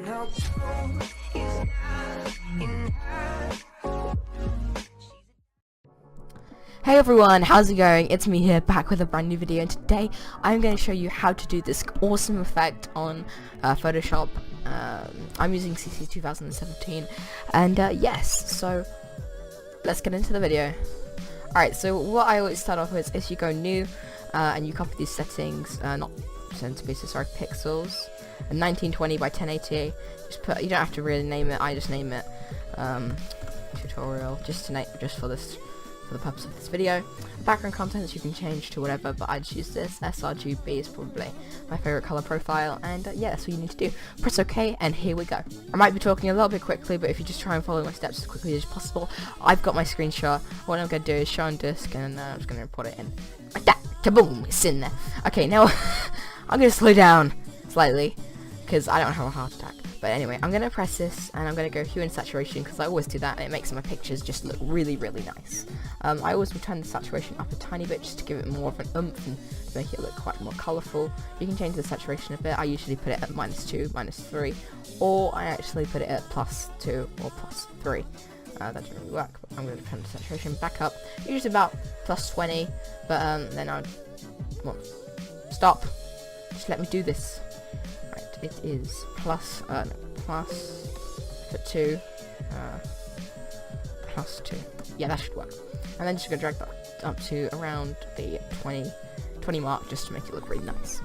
Hey everyone, how's it going? It's me here, back with a brand new video, and today I'm going to show you how to do this awesome effect on Photoshop. I'm using CC 2017, and yes, so let's get into the video. Alright, so what I always start off with is you go new, and you copy these settings, not centimeters, sorry, pixels, and 1920 by 1080. Just put, you don't have to really name it, I just name it tutorial, just to name, just for this, for the purpose of this video. Background contents you can change to whatever, but I just use this. sRGB is probably my favorite color profile, and yeah, that's what you need to do. Press OK, and here we go. I might be talking a little bit quickly, but if you just try and follow my steps as quickly as possible. I've got my screenshot. What I'm going to do is show on disk, and I'm just going to put it in like that. Kaboom! It's in there. Okay, now I'm going to slow down slightly because I don't have a heart attack. But anyway, I'm going to press this, and I'm going to go Hue and Saturation, because I always do that, and it makes my pictures just look really, really nice. I always will turn the saturation up a tiny bit, just to give it more of an oomph, and to make it look quite more colourful. You can change the saturation a bit. I usually put it at -2, -3, or I actually put it at +2 or +3. That doesn't really work, but I'm going to turn the saturation back up, usually about +20, but then I'll stop. Just let me do this. It is plus for 2, +2. Yeah, that should work. And then just gonna drag that up to around the 20 mark, just to make it look really nice.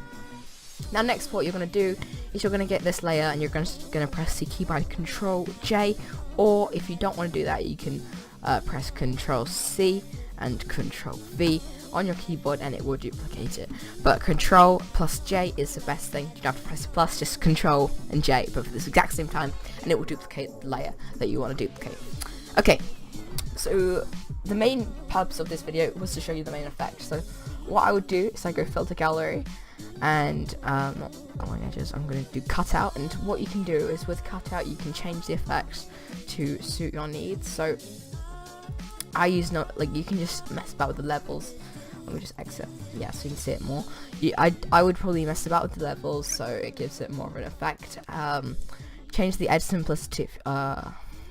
Now, next, what you're gonna do is you're gonna get this layer, and you're gonna press the key by CTRL J, or if you don't want to do that, you can press CTRL C and CTRL V on your keyboard, and it will duplicate it. But Control plus J is the best thing. You don't have to press plus, just Control and J, but for this exact same time, and it will duplicate the layer that you want to duplicate. Okay, so the main purpose of this video was to show you the main effect. So what I would do is I go Filter Gallery, and not along edges, I'm going to do Cutout. And what you can do is with Cutout, you can change the effects to suit your needs. So I use you can just mess about with the levels. Let me just exit, yeah, so you can see it more. I would probably mess about with the levels, so it gives it more of an effect. Change the edge simplicity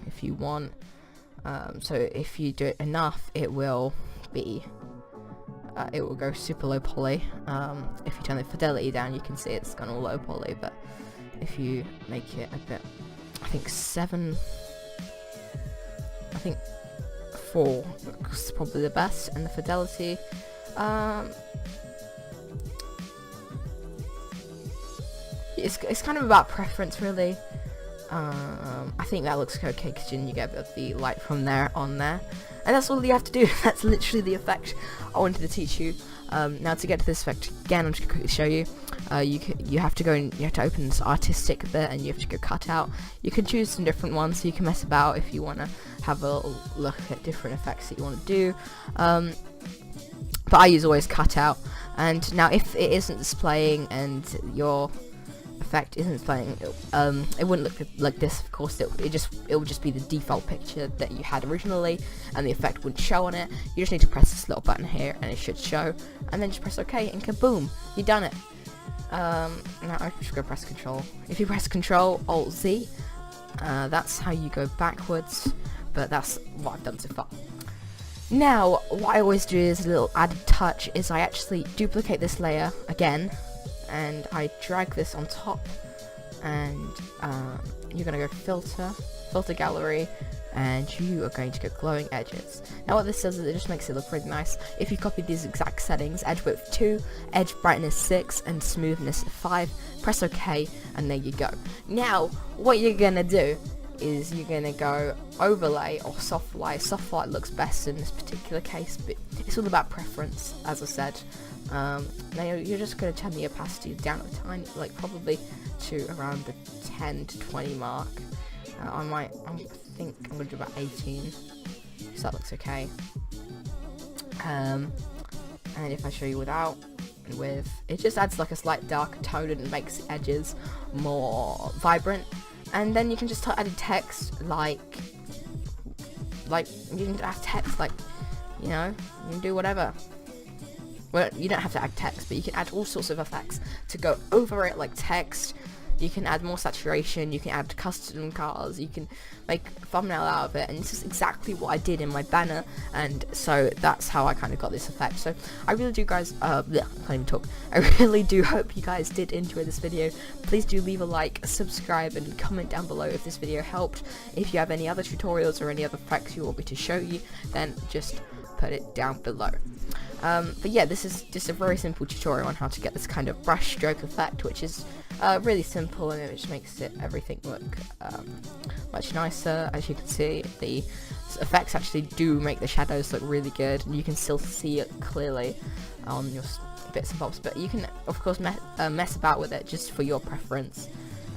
if you want. So if you do it enough, it will be it will go super low poly. If you turn the fidelity down, you can see it's gone all low poly. But if you make it a bit, I think 7, I think 4 is probably the best, and the fidelity. It's kind of about preference, really. I think that looks okay because you get a bit of the light from there on there, and that's all you have to do. That's literally the effect I wanted to teach you. Now, to get to this effect again, I'm just going to quickly show you. You have to go and you have to open this artistic bit, and you have to go Cutout. You can choose some different ones, so you can mess about if you want to have a look at different effects that you want to do. But I use always Cutout. And now, if it isn't displaying and your effect isn't displaying, it wouldn't look like this. Of course, it would just be the default picture that you had originally, and the effect wouldn't show on it. You just need to press this little button here, and it should show. And then just press OK, and kaboom, you've done it. Now I'm just gonna press Control. If you press CTRL ALT Z, that's how you go backwards. But that's what I've done so far. Now, what I always do is a little added touch, is I actually duplicate this layer again, and I drag this on top, and you're going to go Filter Gallery, and you are going to go Glowing Edges. Now what this does is it just makes it look really nice. If you copy these exact settings, edge width 2, edge brightness 6, and smoothness 5, press OK, and there you go. Now, what you're going to do is you're going to go Overlay or Soft Light. Soft Light looks best in this particular case, but it's all about preference, as I said. Now you're just going to turn the opacity down a tiny, like probably to around the 10 to 20 mark. I think I'm going to do about 18, so that looks okay. And if I show you without and with, it just adds like a slight darker tone and makes the edges more vibrant. And then you can just add text like you can add text like, you know, you can do whatever. Well, you don't have to add text, but you can add all sorts of effects to go over it, like text, you can add more saturation, you can add custom cars, you can make a thumbnail out of it, and this is exactly what I did in my banner, and so that's how I kind of got this effect. So I really do, guys, I can't even talk. I really do hope you guys did enjoy this video. Please do leave a like, subscribe, and comment down below if this video helped. If you have any other tutorials or any other effects you want me to show you, then just put it down below. But yeah, this is just a very simple tutorial on how to get this kind of brush stroke effect, which is really simple, and it just makes everything look much nicer. As you can see, the effects actually do make the shadows look really good, and you can still see it clearly on your bits and bobs, but you can of course mess about with it just for your preference.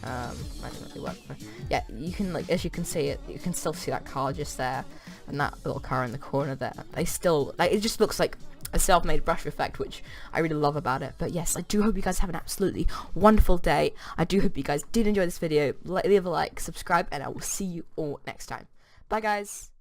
That doesn't really work, but yeah, you can, like, as you can see it, you can still see that car just there, and that little car in the corner there. They still, like, it just looks like a self-made brush effect, which I really love about it. But yes, I do hope you guys have an absolutely wonderful day. I do hope you guys did enjoy this video. Leave a like, subscribe, and I will see you all next time. Bye, guys.